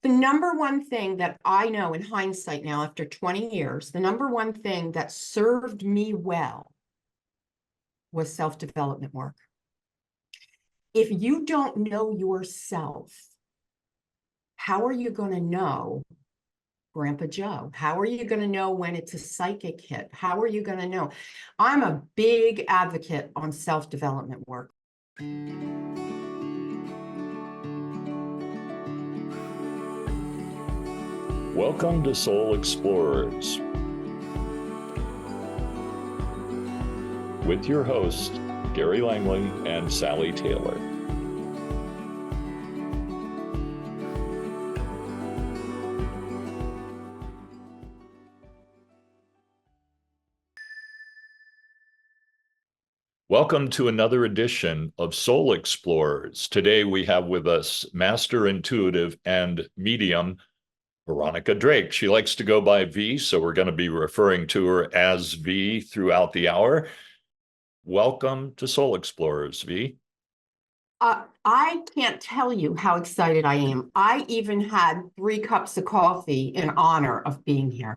The number one thing that I know in hindsight now, after 20 years, the number one thing that served me well was self-development work. If you don't know yourself, how are you going to know Grandpa Joe? How are you going to know when it's a psychic hit? How are you going to know? I'm a big advocate on self-development work. Welcome to Soul Explorers with your hosts, Gary Langley and Sally Taylor. Welcome to another edition of Soul Explorers. Today we have with us Master Intuitive and Medium, Veronica Drake. She likes to go by V, so we're going to be referring to her as V throughout the hour. Welcome to Soul Explorers, V. I can't tell you how excited I am. I even had 3 cups of coffee in honor of being here.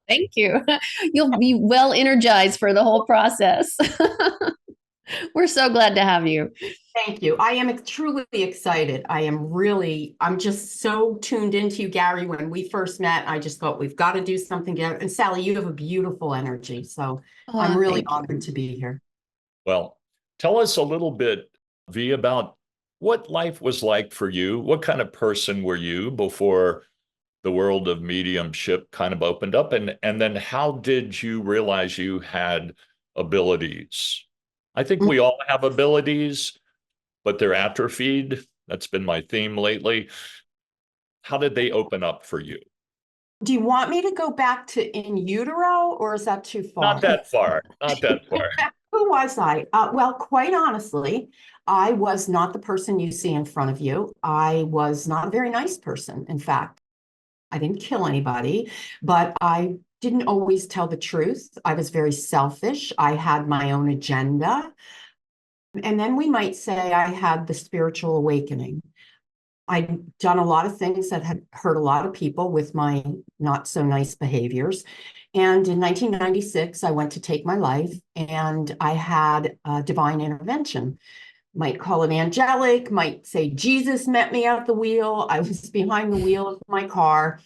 Thank you. You'll be well energized for the whole process. We're so glad to have you. Thank you. I am truly excited. I'm just so tuned into you, Gary. When we first met, I just thought we've got to do something together. And Sally, you have a beautiful energy. So I'm really honored to be here. Well, tell us a little bit, V, about what life was like for you. What kind of person were you before the world of mediumship kind of opened up? And then how did you realize you had abilities? I think we all have abilities, but they're atrophied. That's been my theme lately. How did they open up for you? Do you want me to go back to in utero, or is that too far? Not that far. Not that far. Who was I? Well, quite honestly, I was not the person you see in front of you. I was not a very nice person. In fact, I didn't kill anybody, but I didn't always tell the truth. I was very selfish. I had my own agenda. And then we might say I had the spiritual awakening. I'd done a lot of things that had hurt a lot of people with my not so nice behaviors. And in 1996, I went to take my life, and I had a divine intervention. Might call it angelic, might say Jesus met me at the wheel. I was behind the wheel of my car,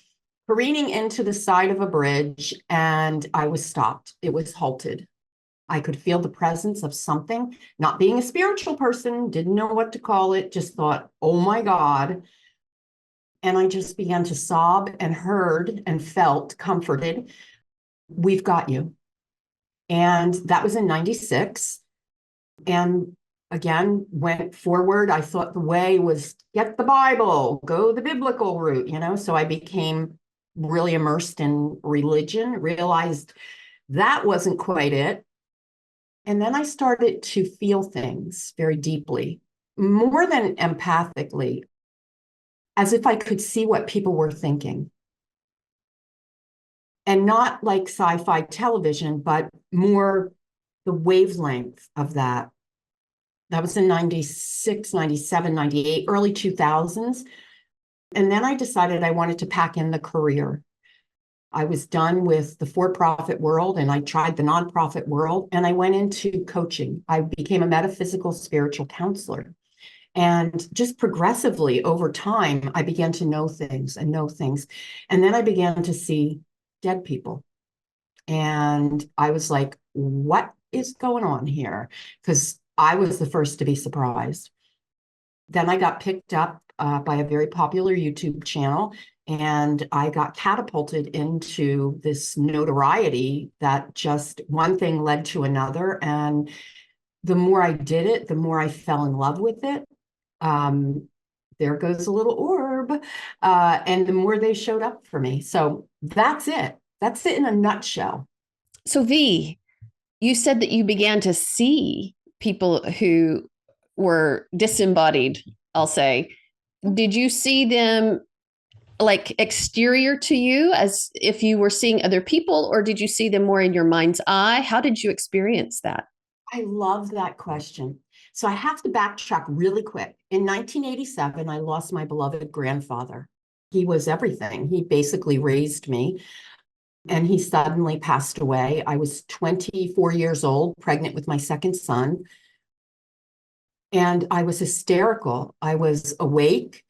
careening into the side of a bridge, and I was stopped. It was halted. I could feel the presence of something. Not being a spiritual person, didn't know what to call it, just thought, oh my God. And I just began to sob and heard and felt comforted. We've got you. And that was in 96. And again, went forward. I thought the way was get the Bible, go the biblical route, so I became really immersed in religion, realized that wasn't quite it. And then I started to feel things very deeply, more than empathically, as if I could see what people were thinking. And not like sci-fi television, but more the wavelength of that. That was in 96, 97, 98, early 2000s. And then I decided I wanted to pack in the career. I was done with the for-profit world, and I tried the nonprofit world, and I went into coaching. I became a metaphysical spiritual counselor. And just progressively over time, I began to know things. And then I began to see dead people. And I was like, what is going on here? Because I was the first to be surprised. Then I got picked up by a very popular YouTube channel, and I got catapulted into this notoriety that just one thing led to another. And the more I did it, the more I fell in love with it. There goes a little orb. And the more they showed up for me. So that's it. That's it in a nutshell. So V, you said that you began to see people who were disembodied, I'll say. Did you see them like exterior to you as if you were seeing other people, or did you see them more in your mind's eye? How did you experience that? I love that question. So I have to backtrack really quick. In 1987, I lost my beloved grandfather. He was everything. He basically raised me, and he suddenly passed away. I was 24 years old, pregnant with my second son, and I was hysterical. I was awake,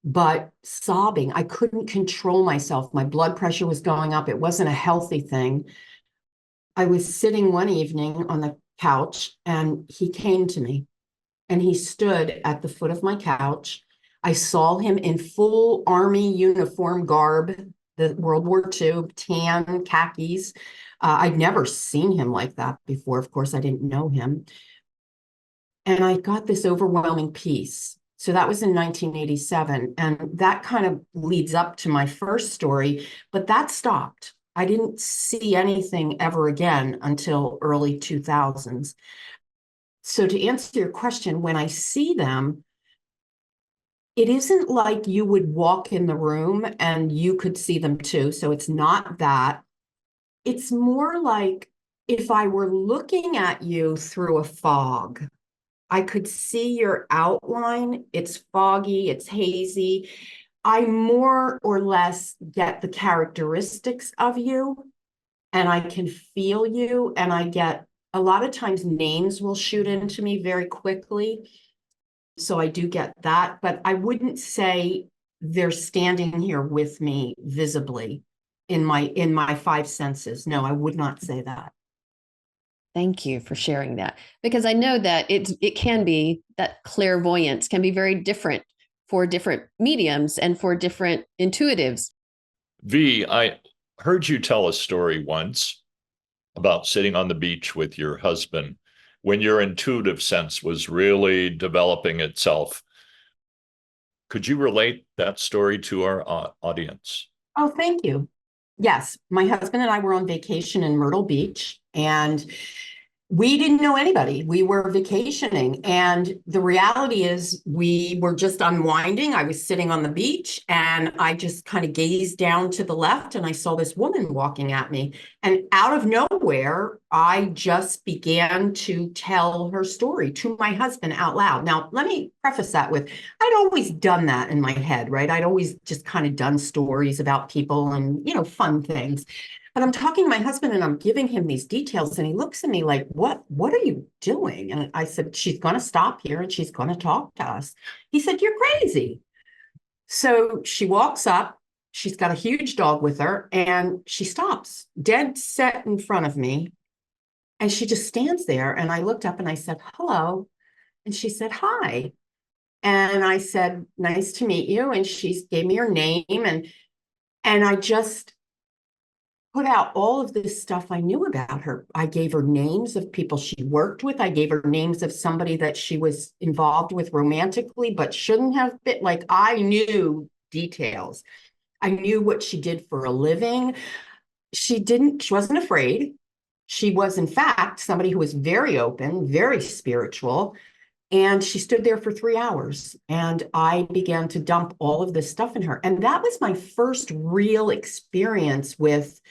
but sobbing. I couldn't control myself. My blood pressure was going up. It wasn't a healthy thing. I was sitting one evening on the couch, and he came to me, and he stood at the foot of my couch. I saw him in full army uniform garb, the World War II, tan khakis. I'd never seen him like that before. Of course, I didn't know him. And I got this overwhelming peace. So that was in 1987. And that kind of leads up to my first story, but that stopped. I didn't see anything ever again until early 2000s. So to answer your question, when I see them, it isn't like you would walk in the room and you could see them too. So it's not that. It's more like if I were looking at you through a fog. I could see your outline. It's foggy, it's hazy. I more or less get the characteristics of you, and I can feel you, and I get a lot of times names will shoot into me very quickly. So I do get that, but I wouldn't say they're standing here with me visibly in my five senses. No, I would not say that. Thank you for sharing that, because I know that it can be that clairvoyance can be very different for different mediums and for different intuitives. V, I heard you tell a story once about sitting on the beach with your husband when your intuitive sense was really developing itself. Could you relate that story to our audience? Oh, thank you. Yes, my husband and I were on vacation in Myrtle Beach, and we didn't know anybody. We were vacationing. And the reality is, we were just unwinding. I was sitting on the beach, and I just kind of gazed down to the left, and I saw this woman walking at me. And out of nowhere, I just began to tell her story to my husband out loud. Now, let me preface that with I'd always done that in my head, right? I'd always just kind of done stories about people and, fun things. But I'm talking to my husband and I'm giving him these details, and he looks at me like, what are you doing? And I said, she's going to stop here and she's going to talk to us. He said, you're crazy. So she walks up, she's got a huge dog with her, and she stops dead set in front of me. And she just stands there. And I looked up and I said, hello. And she said, hi. And I said, nice to meet you. And she gave me her name, and I just put out all of this stuff I knew about her. I gave her names of people she worked with. I gave her names of somebody that she was involved with romantically, but shouldn't have been. Like, I knew details. I knew what she did for a living. She wasn't afraid. She was, in fact, somebody who was very open, very spiritual. And she stood there for 3 hours, and I began to dump all of this stuff in her. And that was my first real experience with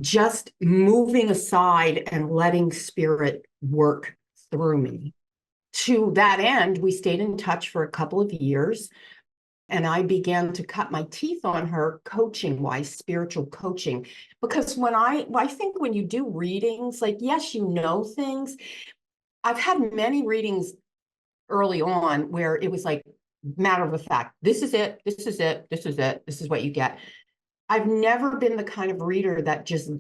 just moving aside and letting spirit work through me. To that end, we stayed in touch for a couple of years, and I began to cut my teeth on her coaching wise, spiritual coaching. Because I think when you do readings, like, yes, you know things. I've had many readings early on where it was like matter of fact, this is it, this is it, this is it, this is what you get. I've never been the kind of reader that just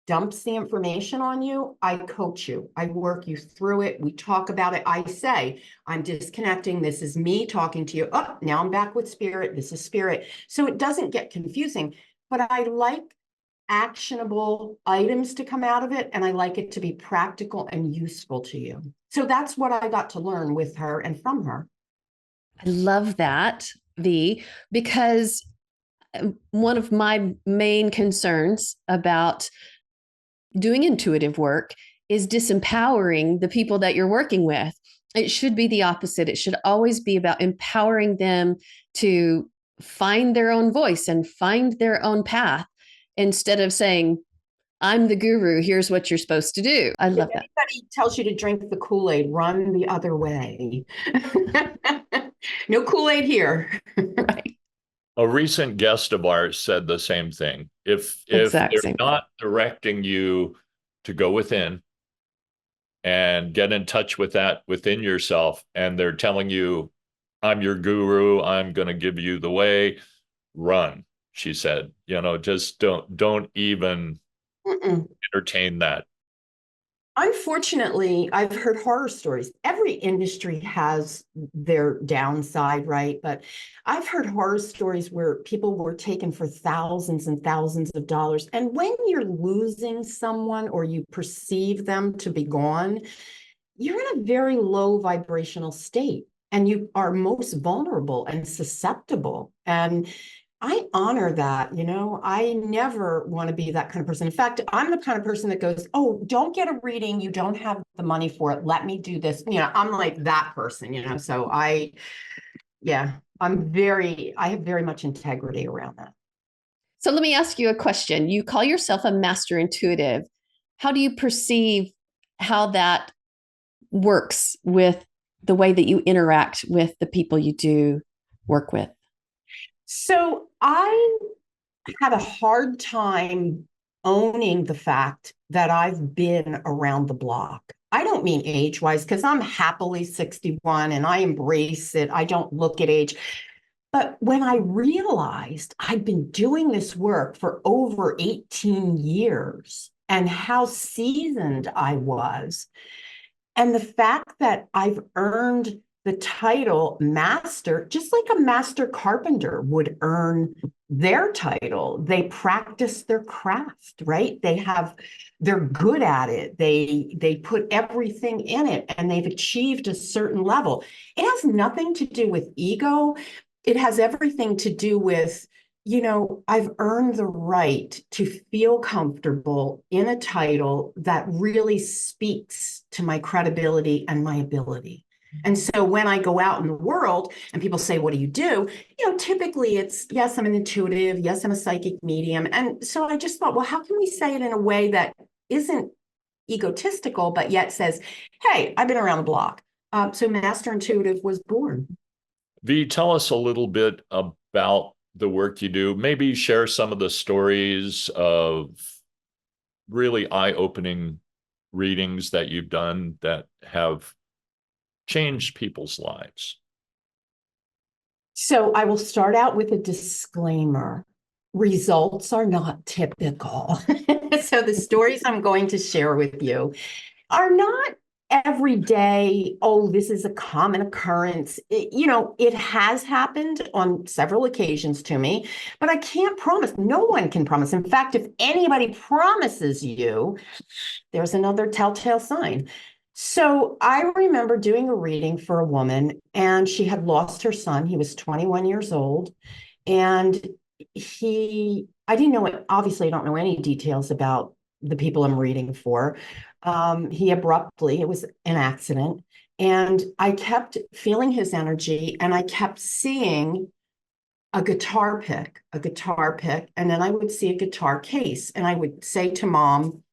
dumps the information on you. I coach you. I work you through it. We talk about it. I say, I'm disconnecting. This is me talking to you. Oh, now I'm back with spirit. This is spirit. So it doesn't get confusing, but I like actionable items to come out of it, and I like it to be practical and useful to you. So that's what I got to learn with her and from her. I love that, V, because one of my main concerns about doing intuitive work is disempowering the people that you're working with. It should be the opposite. It should always be about empowering them to find their own voice and find their own path, instead of saying, I'm the guru. Here's what you're supposed to do. I love that. Anybody tells you to drink the Kool-Aid, run the other way. No Kool-Aid here. Right. A recent guest of ours said the same thing. If Exact they're same thing. not directing you to go within and get in touch with that within yourself, and they're telling you, I'm your guru, I'm going to give you the way, run, she said. Just don't even Mm-mm. entertain that. Unfortunately, I've heard horror stories. Every industry has their downside, right? But I've heard horror stories where people were taken for thousands and thousands of dollars. And when you're losing someone or you perceive them to be gone, you're in a very low vibrational state and you are most vulnerable and susceptible. And I honor that, I never want to be that kind of person. In fact, I'm the kind of person that goes, oh, don't get a reading. You don't have the money for it. Let me do this. I'm like that person. So yeah, I have very much integrity around that. So let me ask you a question. You call yourself a master intuitive. How do you perceive how that works with the way that you interact with the people you do work with? So I had a hard time owning the fact that I've been around the block. I don't mean age-wise, because I'm happily 61 and I embrace it. I don't look at age. But when I realized I'd been doing this work for over 18 years and how seasoned I was, and the fact that I've earned the title master, just like a master carpenter would earn their title. They practice their craft, right? They're good at it. They put everything in it and they've achieved a certain level. It has nothing to do with ego. It has everything to do with, I've earned the right to feel comfortable in a title that really speaks to my credibility and my ability. And so when I go out in the world and people say, what do you do? Typically it's, yes, I'm an intuitive. Yes, I'm a psychic medium. And so I just thought, well, how can we say it in a way that isn't egotistical, but yet says, hey, I've been around the block. So Master Intuitive was born. V, tell us a little bit about the work you do. Maybe share some of the stories of really eye-opening readings that you've done that have changed people's lives. So I will start out with a disclaimer. Results are not typical. So the stories I'm going to share with you are not every day, oh, this is a common occurrence. It has happened on several occasions to me, but I can't promise. No one can promise. In fact, if anybody promises you, there's another telltale sign. So I remember doing a reading for a woman, and she had lost her son. He was 21 years old. And I didn't know, obviously, I don't know any details about the people I'm reading for. It was an accident. And I kept feeling his energy, and I kept seeing a guitar pick, and then I would see a guitar case. And I would say to Mom,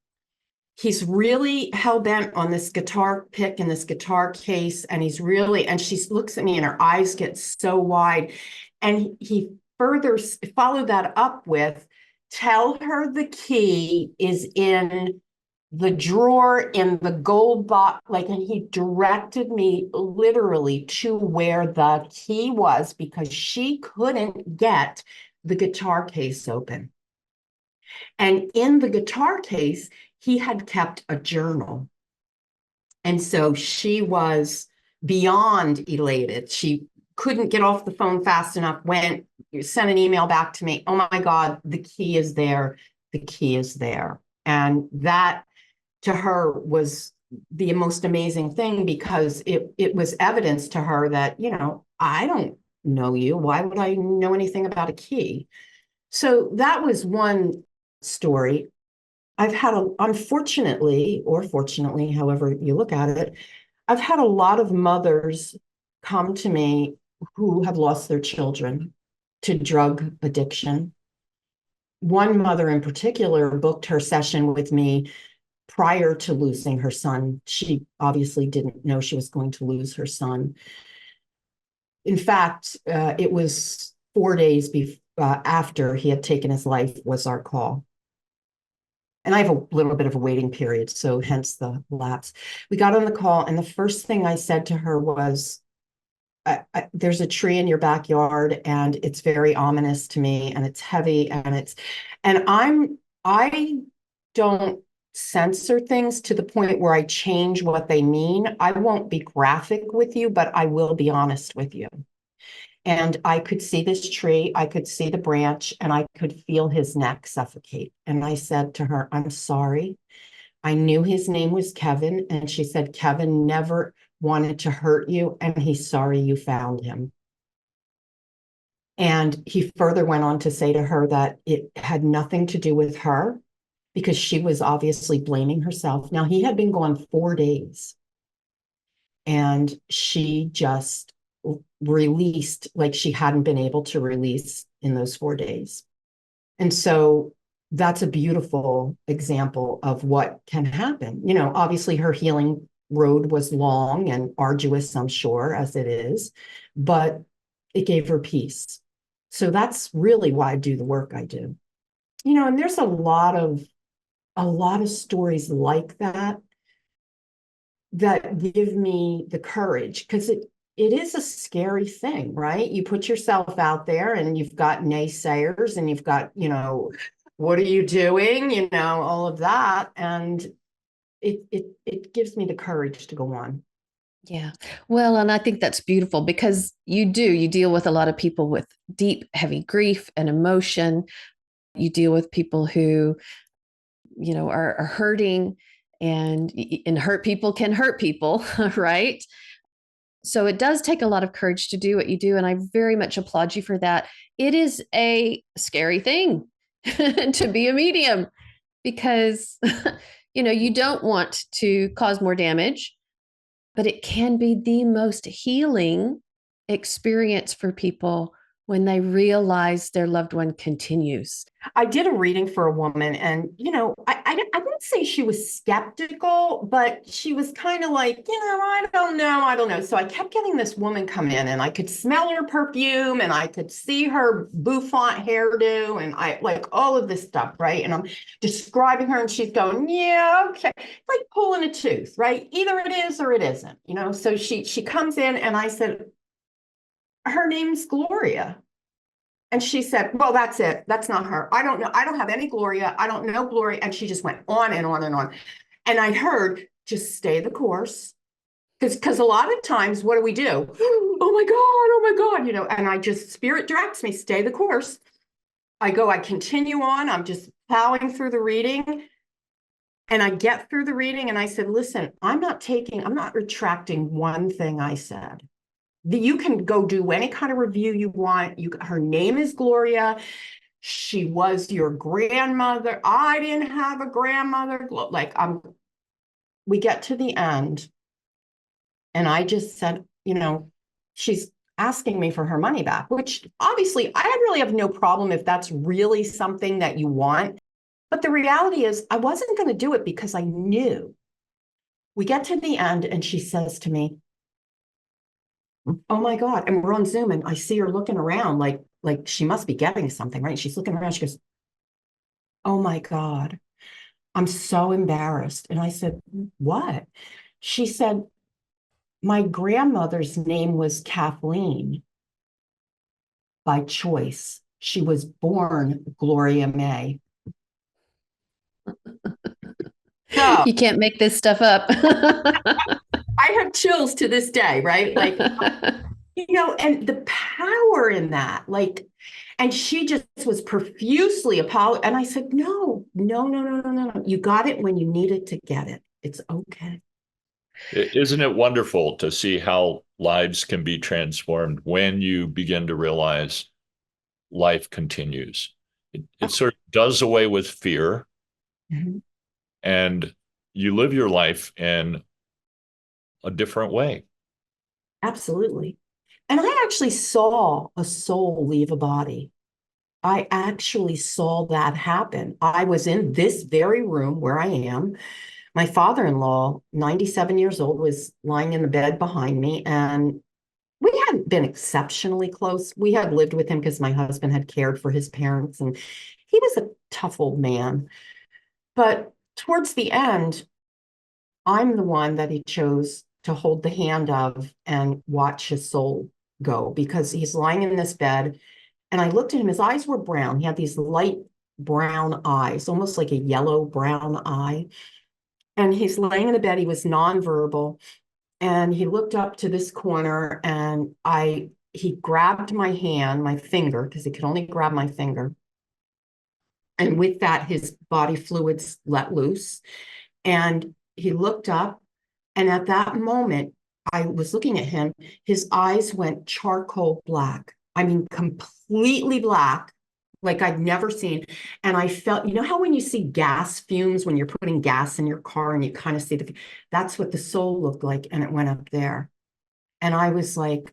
he's really hell-bent on this guitar pick and this guitar case. And she looks at me and her eyes get so wide. And he further followed that up with, tell her the key is in the drawer in the gold box. And he directed me literally to where the key was because she couldn't get the guitar case open. And in the guitar case, he had kept a journal. And so she was beyond elated. She couldn't get off the phone fast enough, sent an email back to me. Oh my God, the key is there. The key is there. And that to her was the most amazing thing because it was evidence to her that, I don't know you. Why would I know anything about a key? So that was one story. Unfortunately, or fortunately, however you look at it, I've had a lot of mothers come to me who have lost their children to drug addiction. one mother in particular booked her session with me prior to losing her son. She obviously didn't know she was going to lose her son. In fact, it was 4 days after he had taken his life was our call. And I have a little bit of a waiting period, so hence the lapse. We got on the call, and the first thing I said to her was, there's a tree in your backyard, and it's very ominous to me, and it's heavy, and I don't censor things to the point where I change what they mean. I won't be graphic with you, but I will be honest with you. And I could see this tree, I could see the branch, and I could feel his neck suffocate. And I said to her, I'm sorry. I knew his name was Kevin. And she said, Kevin never wanted to hurt you, and he's sorry you found him. And he further went on to say to her that it had nothing to do with her because she was obviously blaming herself. Now, he had been gone 4 days, and she just released like she hadn't been able to release in those 4 days. And so that's a beautiful example of what can happen. You know, obviously her healing road was long and arduous, I'm sure, as it is, but it gave her peace. So that's really why I do the work I do. You know, and there's a lot of stories like that that give me the courage, because it is a scary thing, right? You put yourself out there and you've got naysayers and you've got, what are you doing? All of that. And it gives me the courage to go on. Yeah. Well, and I think that's beautiful because you deal with a lot of people with deep, heavy grief and emotion. You deal with people who, are hurting, and hurt people can hurt people, right? So it does take a lot of courage to do what you do. And I very much applaud you for that. It is a scary thing to be a medium because, you don't want to cause more damage, but it can be the most healing experience for people when they realize their loved one continues. I did a reading for a woman, and I wouldn't say she was skeptical, but she was kind of like, I don't know. So I kept getting this woman come in, and I could smell her perfume, and I could see her bouffant hairdo, and I like all of this stuff, right? And I'm describing her, and she's going, yeah, okay, like pulling a tooth, right? Either it is or it isn't, So she comes in, and I said, her name's Gloria. And she said, well, that's it. That's not her. I don't know. I don't have any Gloria. I don't know Gloria. And she just went on and on and on. And I heard, just stay the course. Because a lot of times, what do we do? Oh my God, and I just, spirit directs me, stay the course. I continue on. I'm just plowing through the reading. And I get through the reading and I said, listen, I'm not retracting one thing I said. You can go do any kind of review you want. Her name is Gloria. She was your grandmother. I didn't have a grandmother. We get to the end, and I just said, she's asking me for her money back, which obviously I really have no problem if that's really something that you want. But the reality is, I wasn't going to do it because I knew. We get to the end, and she says to me, oh my God. And we're on Zoom, and I see her looking around like she must be getting something, right? She's looking around. She goes, oh my God, I'm so embarrassed. And I said, what? She said, my grandmother's name was Kathleen by choice. She was born Gloria May. So You can't make this stuff up. I have chills to this day, right? Like, and the power in that, and she just was profusely apologizing. And I said, no. You got it when you needed to get it. It's okay. Isn't it wonderful to see how lives can be transformed when you begin to realize life continues? It sort of does away with fear, Mm-hmm. and you live your life in a different way. Absolutely. And I actually saw a soul leave a body. I actually saw that happen. I was in this very room where I am. My father-in-law, 97 years old, was lying in the bed behind me, and we hadn't been exceptionally close. We had lived with him because my husband had cared for his parents, and he was a tough old man. But towards the end, I'm the one that he chose to hold the hand of and watch his soul go, because he's lying in this bed. And I looked at him, his eyes were brown. He had these light brown eyes, almost like a yellow brown eye. And he's laying in the bed. He was nonverbal. And he looked up to this corner, and he grabbed my hand, my finger, because he could only grab my finger. And with that, his body fluids let loose. And he looked up, and at that moment, I was looking at him. His eyes went charcoal black. I mean, completely black, like I'd never seen. And I felt, you know how when you see gas fumes, when you're putting gas in your car and you kind of see that's what the soul looked like. And it went up there. And I was like,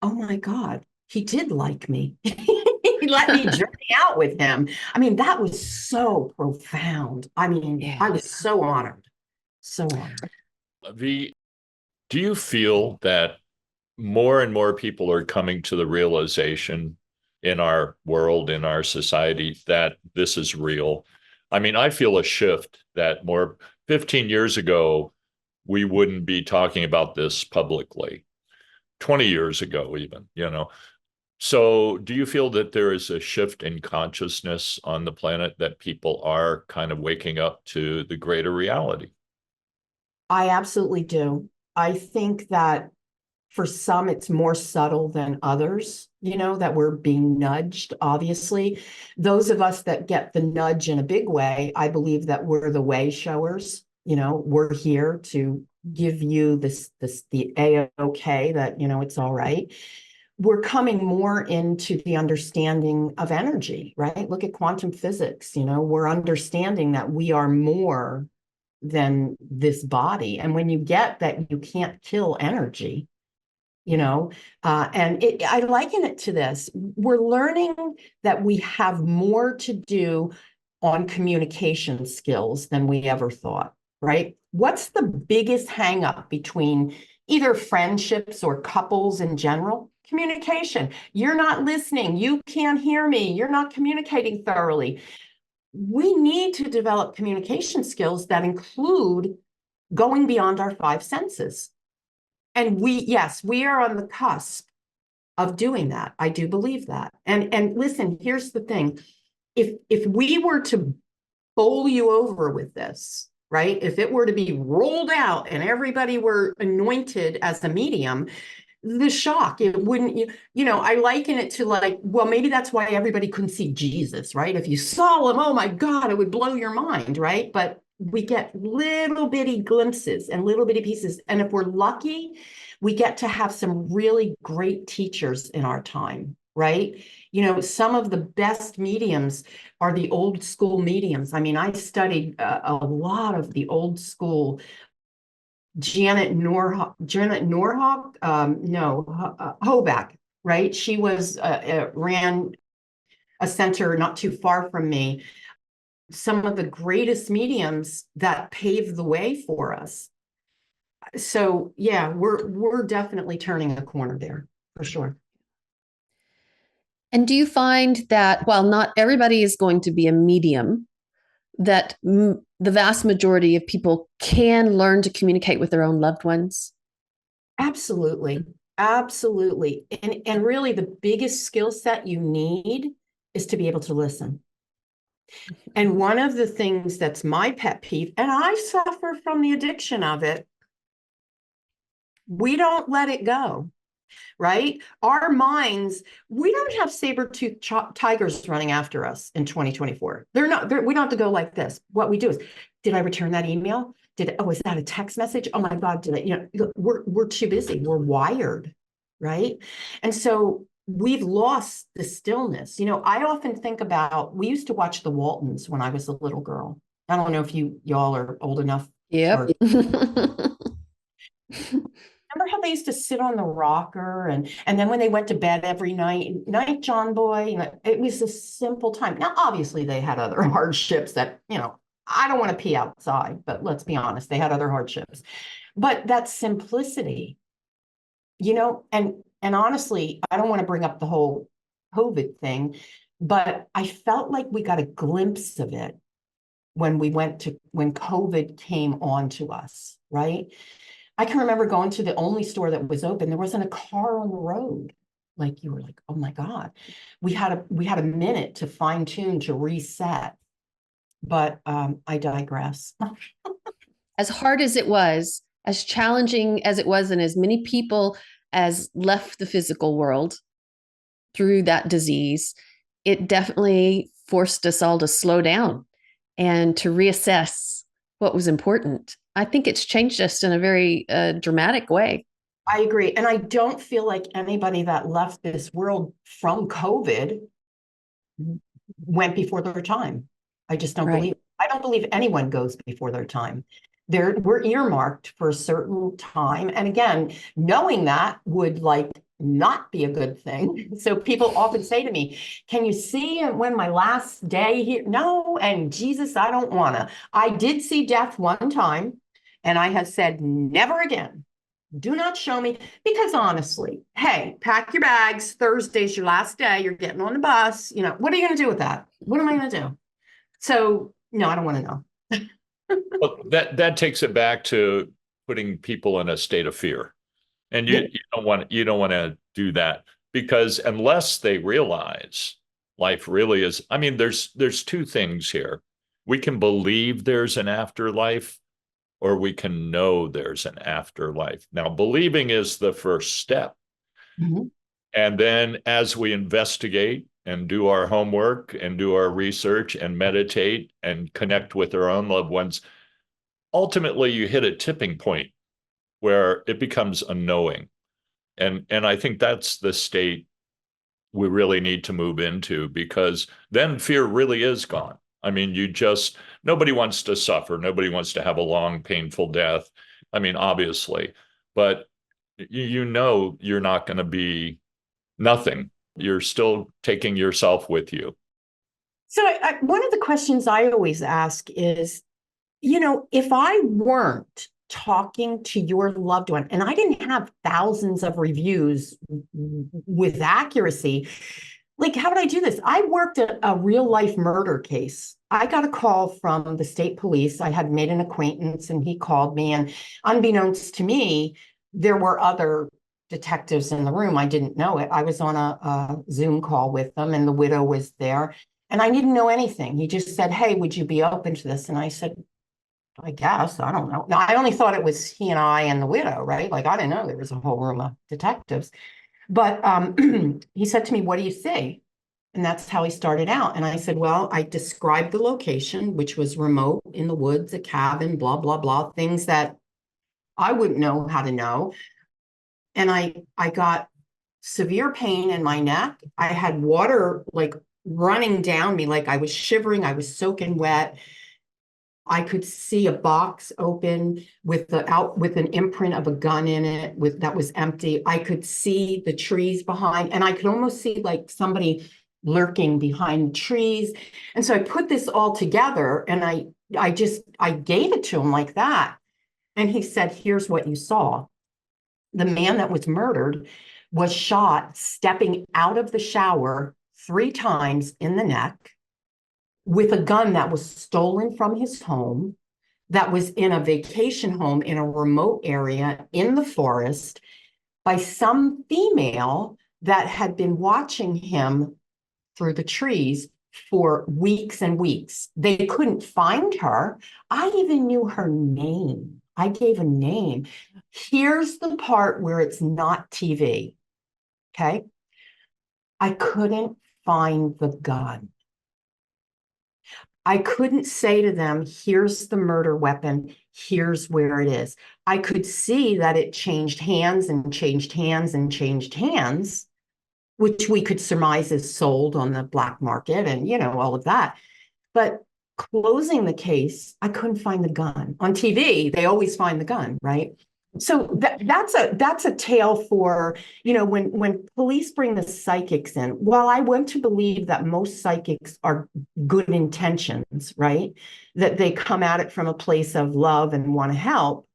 oh my God, he did like me. He let me journey out with him. I mean, that was so profound. I mean, Yeah. I was so honored. So honored. V, do you feel that more and more people are coming to the realization in our world, in our society, that this is real? I mean, I feel a shift that 15 years ago, we wouldn't be talking about this publicly. 20 years ago, even. So do you feel that there is a shift in consciousness on the planet, that people are kind of waking up to the greater reality? I absolutely do. I think that for some, it's more subtle than others, that we're being nudged, obviously. Those of us that get the nudge in a big way, I believe that we're the way showers. We're here to give you the A-OK that, it's all right. We're coming more into the understanding of energy, right? Look at quantum physics. We're understanding that we are more than this body. And when you get that you can't kill energy, I liken it to this. We're learning that we have more to do on communication skills than we ever thought, right? What's the biggest hang up between either friendships or couples in general? Communication. You're not listening. You can't hear me. You're not communicating thoroughly. We need to develop communication skills that include going beyond our five senses. And yes, we are on the cusp of doing that. I do believe that. And listen, here's the thing. If we were to bowl you over with this, right? If it were to be rolled out and everybody were anointed as a medium, the shock, it wouldn't, I liken it to like, well, maybe that's why everybody couldn't see Jesus, right? If you saw him, oh my God, it would blow your mind, right? But we get little bitty glimpses and little bitty pieces. And if we're lucky, we get to have some really great teachers in our time, right? Some of the best mediums are the old school mediums. I mean, I studied a lot of the old school. Janet Norhawk, Hoback, right? She ran a center not too far from me. Some of the greatest mediums that paved the way for us. So yeah, we're definitely turning a corner there for sure. And do you find that while not everybody is going to be a medium, that the vast majority of people can learn to communicate with their own loved ones? Absolutely. Absolutely. And really the biggest skill set you need is to be able to listen. And one of the things that's my pet peeve, and I suffer from the addiction of it, we don't let it go, right? Our minds, we don't have saber-toothed tigers running after us in 2024. We don't have to go like this. What we do is, did I return that email? Is that a text message? Oh my God, we're too busy. We're wired, right? And so we've lost the stillness. I often think about, we used to watch the Waltons when I was a little girl. I don't know if y'all are old enough. Yep. Remember how they used to sit on the rocker and then when they went to bed every night, night, John boy, it was a simple time. Now, obviously they had other hardships that, I don't want to pee outside, but let's be honest, they had other hardships. But that simplicity, and honestly, I don't want to bring up the whole COVID thing, but I felt like we got a glimpse of it when COVID came on to us, right? I can remember going to the only store that was open. There wasn't a car on the road. Like you were like, oh my God. We had a minute to fine tune, to reset. But I digress. As hard as it was, as challenging as it was, and as many people as left the physical world through that disease, it definitely forced us all to slow down and to reassess what was important. I think it's changed us in a very dramatic way. I agree. And I don't feel like anybody that left this world from COVID went before their time. I just don't believe. I don't believe anyone goes before their time. We're earmarked for a certain time. And again, knowing that would not be a good thing. So people often say to me, can you see when my last day here? No, and Jesus, I don't want to. I did see death one time, and I have said never again. Do not show me, because honestly, hey, pack your bags. Thursday's your last day. You're getting on the bus. What are you going to do with that? What am I going to do? So no, I don't want to know. Well, that takes it back to putting people in a state of fear. And you don't want to do that, because unless they realize life really is, I mean, there's two things here. We can believe there's an afterlife, or we can know there's an afterlife. Now, believing is the first step. Mm-hmm. And then as we investigate and do our homework and do our research and meditate and connect with our own loved ones, ultimately you hit a tipping point where it becomes a knowing. And I think that's the state we really need to move into, because then fear really is gone. I mean, nobody wants to suffer. Nobody wants to have a long, painful death. I mean, obviously, but you're not going to be nothing. You're still taking yourself with you. So one of the questions I always ask is, if I weren't talking to your loved one and I didn't have thousands of reviews with accuracy, how would I do this? I worked a real life murder case. I got a call from the state police. I had made an acquaintance and he called me, and unbeknownst to me, there were other detectives in the room. I didn't know it. I was on a Zoom call with them, and the widow was there, and I didn't know anything. He just said, hey, would you be open to this? And I said, I guess, I don't know. Now, I only thought it was he and I and the widow, right? I didn't know there was a whole room of detectives. But he said to me, what do you see? And that's how he started out. And I said, well, I described the location, which was remote in the woods, a cabin, blah, blah, blah, things that I wouldn't know how to know. And I got severe pain in my neck. I had water running down me, I was shivering, I was soaking wet. I could see a box open with an imprint of a gun in it that was empty. I could see the trees behind, and I could almost see somebody lurking behind trees. And so I put this all together, and I gave it to him like that. And he said, here's what you saw. The man that was murdered was shot stepping out of the shower 3 times in the neck, with a gun that was stolen from his home, that was in a vacation home in a remote area in the forest, by some female that had been watching him through the trees for weeks and weeks. They couldn't find her. I even knew her name. I gave a name. Here's the part where it's not TV. Okay. I couldn't find the gun. I couldn't say to them, here's the murder weapon, here's where it is. I could see that it changed hands and changed hands and changed hands, which we could surmise is sold on the black market and, all of that. But closing the case, I couldn't find the gun. On TV, they always find the gun, right? So that's a tale for, when police bring the psychics in. While I want to believe that most psychics are good intentions, right? That they come at it from a place of love and want to help,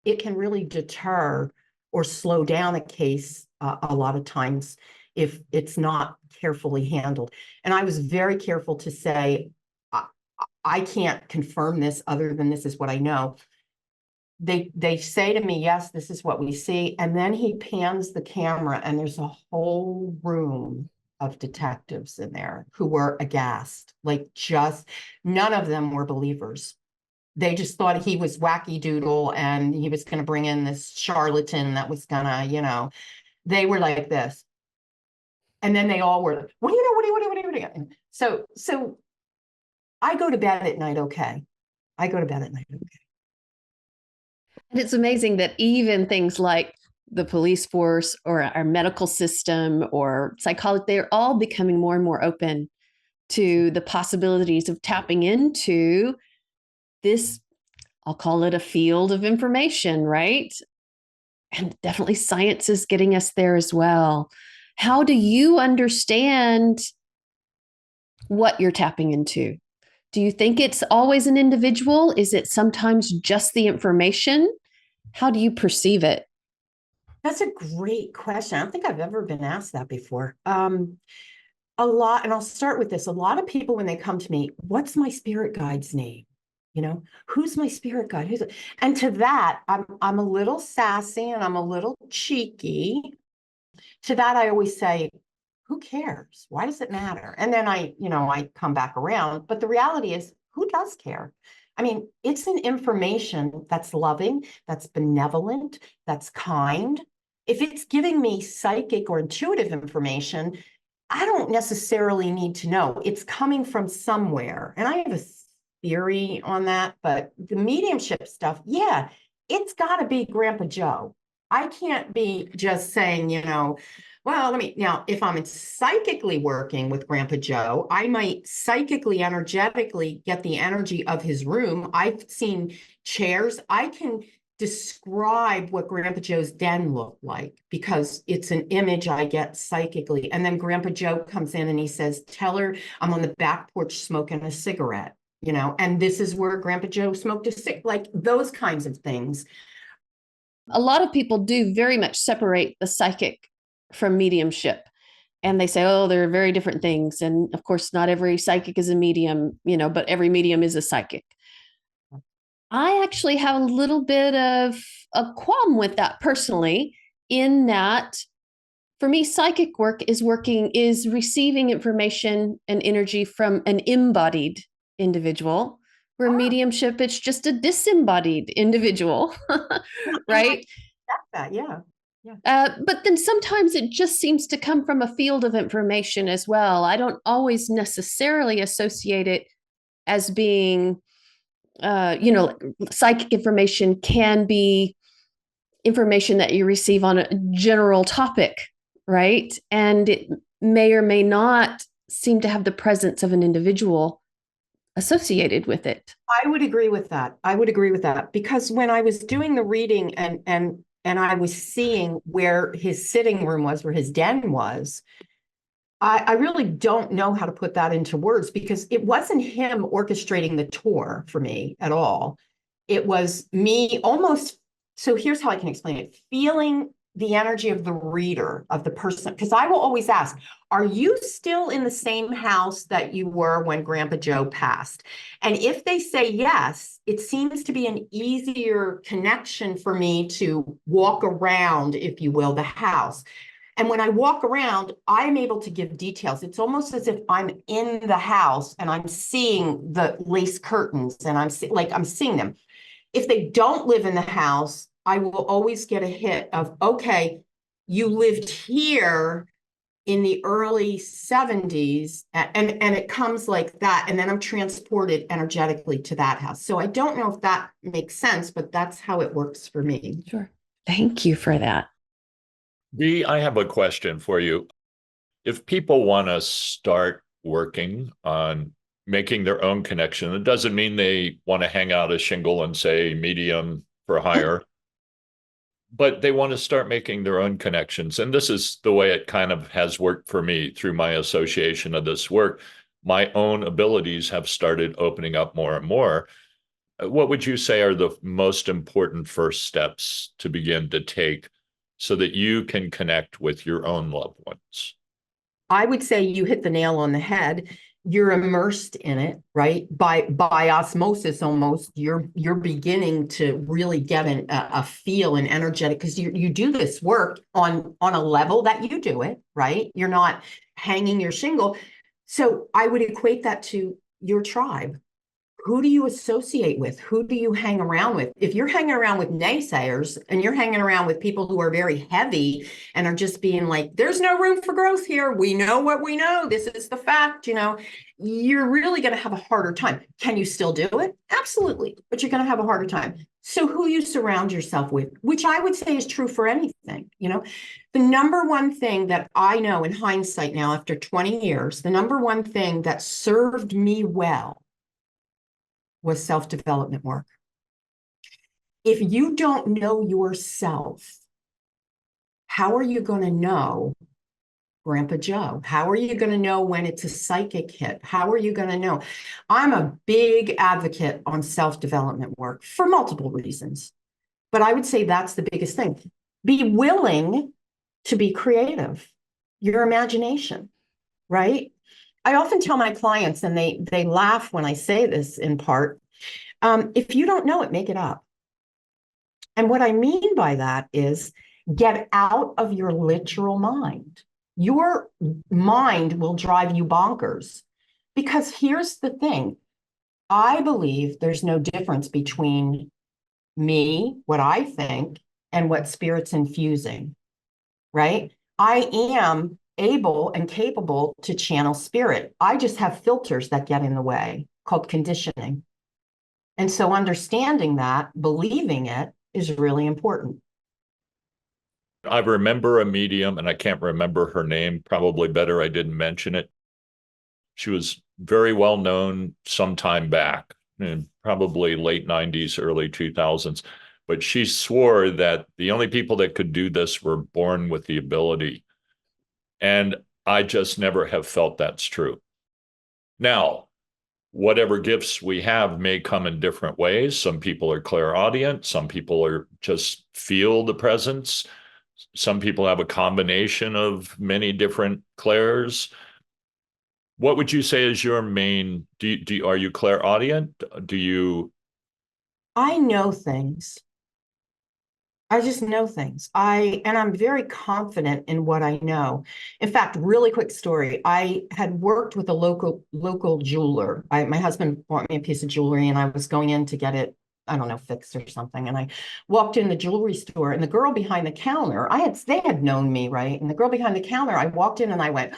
it can really deter or slow down a case a lot of times if it's not carefully handled. And I was very careful to say, I, I can't confirm this other than this is what I know. They say to me, yes, this is what we see. And then he pans the camera and there's a whole room of detectives in there who were aghast. Like, just none of them were believers. They just thought he was wacky doodle and he was going to bring in this charlatan that was going to, they were like this. And then they all were, what do you know? What do you? So I go to bed at night. Okay. I go to bed at night. Okay. And it's amazing that even things like the police force or our medical system or psychology, they're all becoming more and more open to the possibilities of tapping into this, I'll call it a field of information, right? And definitely science is getting us there as well. How do you understand what you're tapping into? Do you think it's always an individual? Is it sometimes just the information? How do you perceive it? That's a great question. I don't think I've ever been asked that before. A lot, and I'll start with this. A lot of people, when they come to me, what's my spirit guide's name? Who's my spirit guide? And to that, I'm a little sassy and I'm a little cheeky. To that, I always say, who cares? Why does it matter? And then I come back around. But the reality is, who does care? I mean, it's an information that's loving, that's benevolent, that's kind. If it's giving me psychic or intuitive information, I don't necessarily need to know. It's coming from somewhere. And I have a theory on that, but the mediumship stuff, yeah, it's got to be Grandpa Joe. I can't be just saying, well, now, if I'm psychically working with Grandpa Joe, I might psychically, energetically get the energy of his room. I've seen chairs. I can describe what Grandpa Joe's den looked like because it's an image I get psychically. And then Grandpa Joe comes in and he says, tell her I'm on the back porch smoking a cigarette, and this is where Grandpa Joe smoked a cigarette, like those kinds of things. A lot of people do very much separate the psychic from mediumship. And they say, oh, they're very different things. And of course, not every psychic is a medium, but every medium is a psychic. I actually have a little bit of a qualm with that personally, in that for me, psychic work is receiving information and energy from an embodied individual, where mediumship, it's just a disembodied individual, right? That, yeah. But then sometimes it just seems to come from a field of information as well. I don't always necessarily associate it as being, psychic information can be information that you receive on a general topic, right? And it may or may not seem to have the presence of an individual associated with it. I would agree with that. Because when I was doing the reading and I was seeing where his sitting room was, where his den was, I really don't know how to put that into words because it wasn't him orchestrating the tour for me at all. It was me almost. So here's how I can explain it. Feeling the energy of the reader, of the person, because I will always ask, are you still in the same house that you were when Grandpa Joe passed? And if they say yes, it seems to be an easier connection for me to walk around, if you will, the house. And when I walk around, I'm able to give details. It's almost as if I'm in the house and I'm seeing the lace curtains and I'm seeing them. If they don't live in the house, I will always get a hit of, okay, you lived here in the early 70s, and it comes like that. And then I'm transported energetically to that house. So I don't know if that makes sense, but that's how it works for me. Sure. Thank you for that. Dee, I have a question for you. If people want to start working on making their own connection, it doesn't mean they want to hang out a shingle and say medium for hire. but they want to start making their own connections. And this is the way it kind of has worked for me through my association of this work. My own abilities have started opening up more and more. What would you say are the most important first steps to begin to take so that you can connect with your own loved ones? I would say you hit the nail on the head. You're immersed in it, right? By osmosis almost. You're beginning to really get a feel and energetic, because you do this work on a level that you do it, right? You're not hanging your shingle. So I would equate that to your tribe. Who do you associate with? Who do you hang around with? If you're hanging around with naysayers and you're hanging around with people who are very heavy and are just being like, there's no room for growth here. We know what we know. This is the fact, you're really going to have a harder time. Can you still do it? Absolutely. But you're going to have a harder time. So who you surround yourself with, which I would say is true for anything, the number one thing that I know in hindsight now, after 20 years, the number one thing that served me well was self-development work. If you don't know yourself, how are you going to know Grandpa Joe? How are you going to know when it's a psychic hit? How are you going to know? I'm a big advocate on self-development work for multiple reasons, but I would say that's the biggest thing. Be willing to be creative, your imagination, right? I often tell my clients, and they laugh when I say this in part, if you don't know it, make it up. And what I mean by that is get out of your literal mind. Your mind will drive you bonkers, because here's the thing. I believe there's no difference between me, what I think, and what spirit's infusing, right? I am able and capable to channel spirit. I just have filters that get in the way, called conditioning. And so understanding that, believing it, is really important. I remember a medium, and I can't remember her name, probably better I didn't mention it. She was very well known some time back, in probably late 90s, early 2000s. But she swore that the only people that could do this were born with the ability. And I just never have felt that's true. Now, whatever gifts we have may come in different ways. Some people are clairaudient. Some people are just feel the presence. Some people have a combination of many different clairs. What would you say is your main, are you clairaudient? I know things. I just know things. And I'm very confident in what I know. In fact, really quick story. I had worked with a local jeweler. My husband bought me a piece of jewelry, and I was going in to get it, I don't know, fixed or something. And I walked in the jewelry store, and the girl behind the counter, they had known me, right? And the girl behind the counter, I walked in and I went,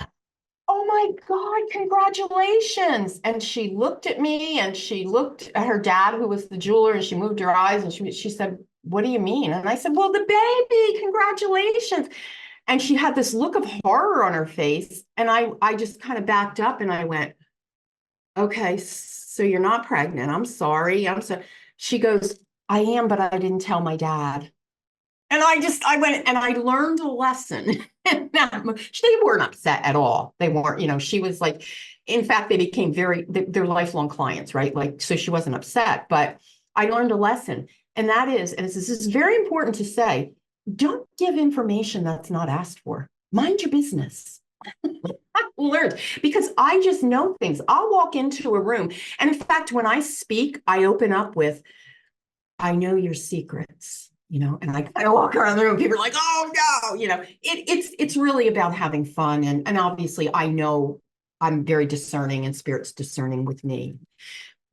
oh my God, congratulations. And she looked at me, and she looked at her dad, who was the jeweler, and she moved her eyes, and she said, what do you mean? And I said, well, the baby, congratulations. And she had this look of horror on her face. And I just kind of backed up and I went, okay, so you're not pregnant. I'm sorry. She goes, I am, but I didn't tell my dad. And I went and I learned a lesson. They weren't upset at all. They weren't, she was like, in fact, they became they're lifelong clients, right? Like, so she wasn't upset, but I learned a lesson. And that is, and this is very important to say, don't give information that's not asked for. Mind your business. I learned, because I just know things. I'll walk into a room. And in fact, when I speak, I open up with, I know your secrets. And I kind of walk around the room. People are like, oh no, it's really about having fun. And obviously I know I'm very discerning, and spirit's discerning with me.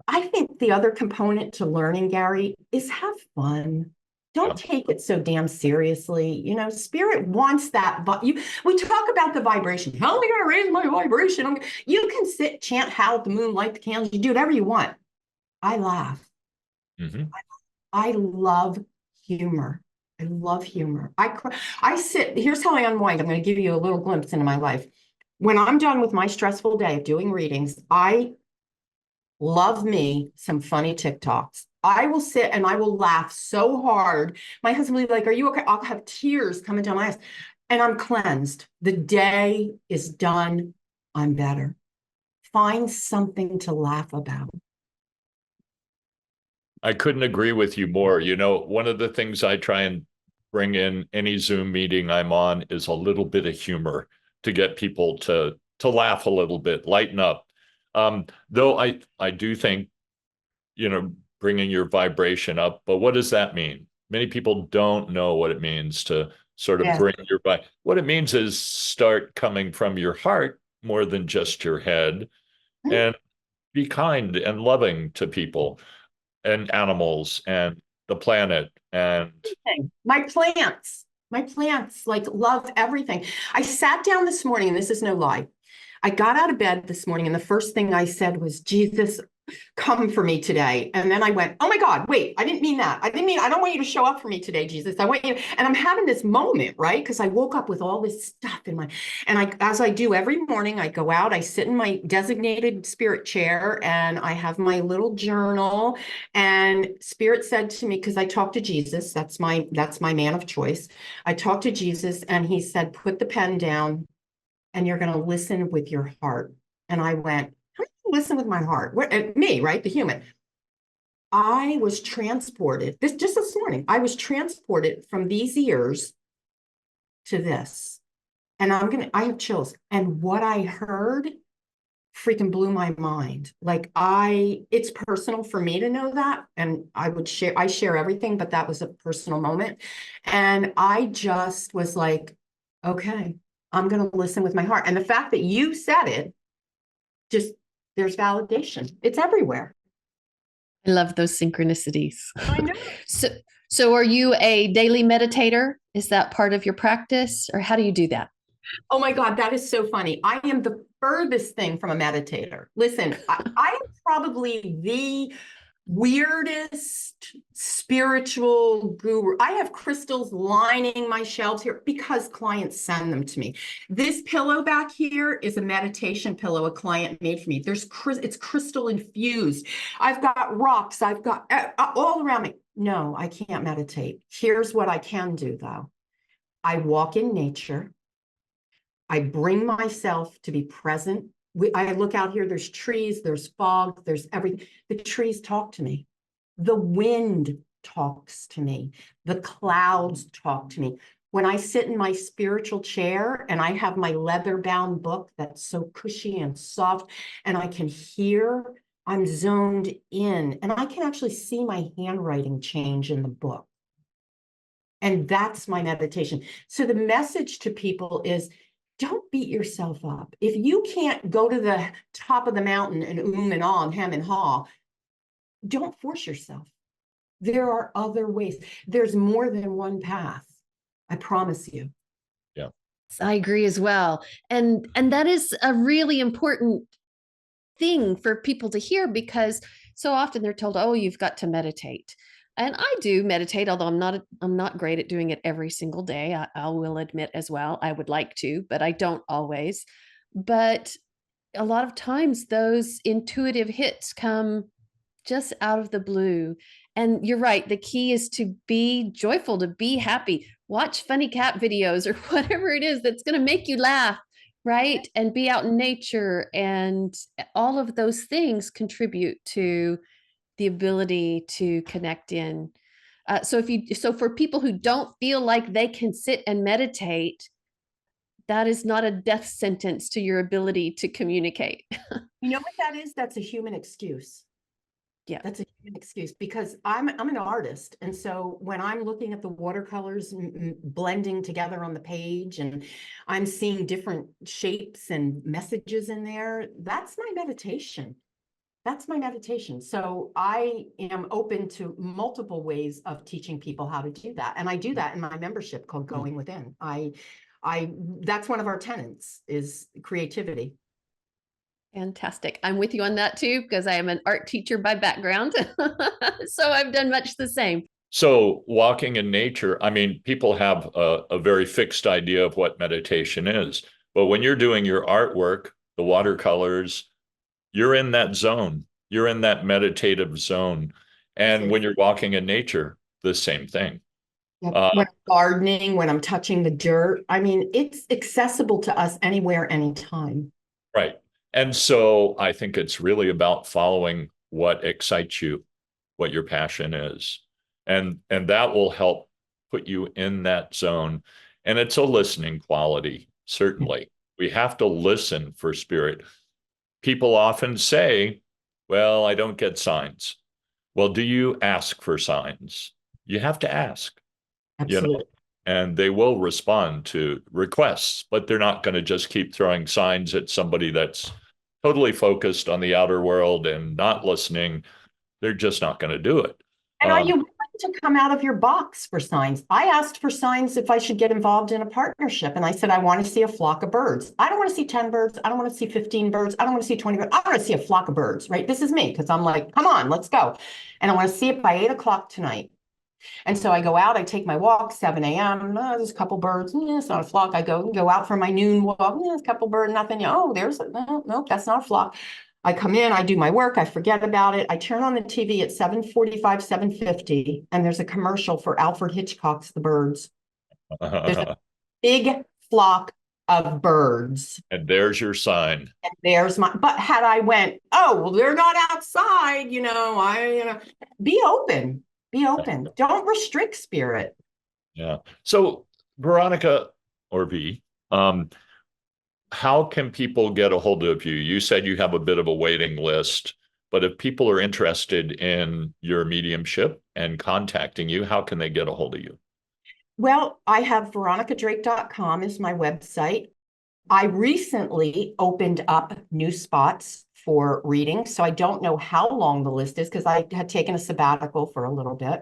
I think the other component to learning, Gary, is have fun. Don't take it so damn seriously. Spirit wants that. We talk about the vibration. How am I going to raise my vibration? You can sit, chant, howl at the moon, light the candles. You do whatever you want. I laugh. Mm-hmm. I love humor. I love humor. I sit, here's how I unwind. I'm going to give you a little glimpse into my life. When I'm done with my stressful day of doing readings, I love me some funny TikToks. I will sit and I will laugh so hard. My husband will be like, are you okay? I'll have tears coming down my eyes and I'm cleansed. The day is done. I'm better. Find something to laugh about. I couldn't agree with you more. You know, one of the things I try and bring in any Zoom meeting I'm on is a little bit of humor to get people to laugh a little bit, lighten up. Though I do think, you know, bringing your vibration up, but what does that mean? Many people don't know what it means to sort of Yes. bring your vibe. What it means is start coming from your heart more than just your head, and be kind and loving to people and animals and the planet. And My plants like love everything. I sat down this morning, and this is no lie. I got out of bed this morning, and the first thing I said was, Jesus, come for me today. And then I went, oh my God, wait, I didn't mean that. I don't want you to show up for me today, Jesus. I want you. And I'm having this moment, right? Because I woke up with all this stuff in my, and as I do every morning, I go out, I sit in my designated spirit chair and I have my little journal. And spirit said to me, because I talked to Jesus, that's my man of choice. I talked to Jesus and he said, put the pen down and you're going to listen with your heart. And I went, listen with my heart. Me, right? The human. I was transported, this morning, I was transported from these ears to this. And I have chills. And what I heard freaking blew my mind. Like it's personal for me to know that. And I share everything, but that was a personal moment. And I just was like, okay, I'm going to listen with my heart. And the fact that you said it, just there's validation. It's everywhere. I love those synchronicities. I know. So are you a daily meditator? Is that part of your practice, or how do you do that? Oh my God, that is so funny. I am the furthest thing from a meditator. Listen, I am probably the weirdest spiritual guru. I have crystals lining my shelves here because clients send them to me. This pillow back here is a meditation pillow a client made for me. It's crystal infused. I've got rocks. I've got all around me. No, I can't meditate. Here's what I can do though. I walk in nature. I bring myself to be present. I look out here, there's trees, there's fog, there's everything. The trees talk to me. The wind talks to me. The clouds talk to me. When I sit in my spiritual chair and I have my leather-bound book that's so cushy and soft, and I can hear, I'm zoned in, and I can actually see my handwriting change in the book. And that's my meditation. So the message to people is, don't beat yourself up. If you can't go to the top of the mountain and and ah and hem and haw, don't force yourself. There are other ways. There's more than one path. I promise you. yeah, I agree as well. And that is a really important thing for people to hear, because so often they're told, oh, you've got to meditate. And I do meditate, although I'm not great at doing it every single day. I will admit as well, I would like to, but I don't always. But a lot of times those intuitive hits come just out of the blue. And you're right, the key is to be joyful, to be happy. Watch funny cat videos or whatever it is that's going to make you laugh, right? And be out in nature, and all of those things contribute to the ability to connect in. So for people who don't feel like they can sit and meditate, that is not a death sentence to your ability to communicate. You know what that is? That's a human excuse. Yeah. That's a human excuse, because I'm an artist. And so when I'm looking at the watercolors blending together on the page and I'm seeing different shapes and messages in there, that's my meditation. That's my meditation. So I am open to multiple ways of teaching people how to do that. And I do that in my membership called Going Within. That's one of our tenets, is creativity. Fantastic. I'm with you on that too, because I am an art teacher by background. So I've done much the same. so walking in nature, I mean, people have a very fixed idea of what meditation is, but when you're doing your artwork, the watercolors, you're in that zone, you're in that meditative zone. And when you're walking in nature, the same thing. Yep. Uh, When I'm gardening, when I'm touching the dirt, I mean, it's accessible to us anywhere, anytime. right. And so I think it's really about following what excites you, what your passion is. And that will help put you in that zone. And it's a listening quality, certainly. We have to listen for spirit. People often say, well, I don't get signs. Well, do you ask for signs? You have to ask, Absolutely. and they will respond to requests, but they're not going to just keep throwing signs at somebody that's totally focused on the outer world and not listening. They're just not going to do it. And are you willing to come out of your box for signs? I asked for signs if I should get involved in a partnership. And I said, I want to see a flock of birds. I don't want to see 10 birds. I don't want to see 15 birds. I don't want to see 20 birds. I want to see a flock of birds, right? This is me because I'm like, come on, let's go. And I want to see it by 8 o'clock tonight. And so I go out, I take my walk, 7 a.m. Oh, there's a couple birds. It's not a flock. I go out for my noon walk. There's a couple birds, nothing. Oh, no, that's not a flock. I come in, I do my work, I forget about it. I turn on the TV at 7:45, 7:50, and there's a commercial for Alfred Hitchcock's The Birds. There's a big flock of birds. And there's your sign. And there's but had I went, oh, well, they're not outside, be open. Be open. Don't restrict spirit. Yeah. So, Veronica or V, how can people get a hold of you? You said you have a bit of a waiting list, but if people are interested in your mediumship and contacting you, how can they get a hold of you? Well, I have veronicadrake.com is my website. I recently opened up new spots for reading, so I don't know how long the list is because I had taken a sabbatical for a little bit.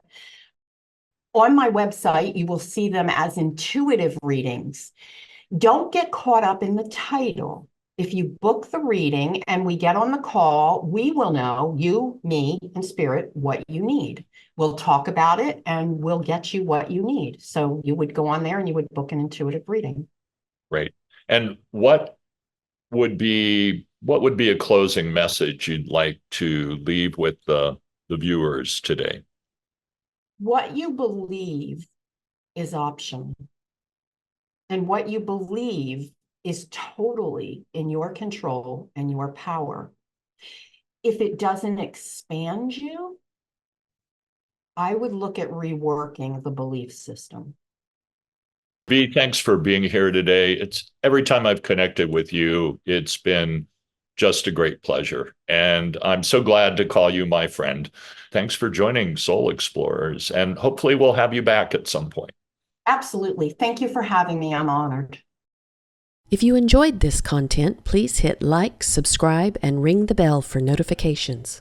On my website, you will see them as intuitive readings. Don't get caught up in the title. If you book the reading and we get on the call, we will know, you, me, and spirit, what you need. We'll talk about it and we'll get you what you need. So you would go on there and you would book an intuitive reading. Great. And what would be a closing message you'd like to leave with the viewers today? What you believe is optional. And what you believe is totally in your control and your power. If it doesn't expand you, I would look at reworking the belief system. V, thanks for being here today. It's every time I've connected with you, it's been just a great pleasure. And I'm so glad to call you my friend. Thanks for joining Soul Explorers, and hopefully we'll have you back at some point. Absolutely. Thank you for having me. I'm honored. If you enjoyed this content, please hit like, subscribe, and ring the bell for notifications.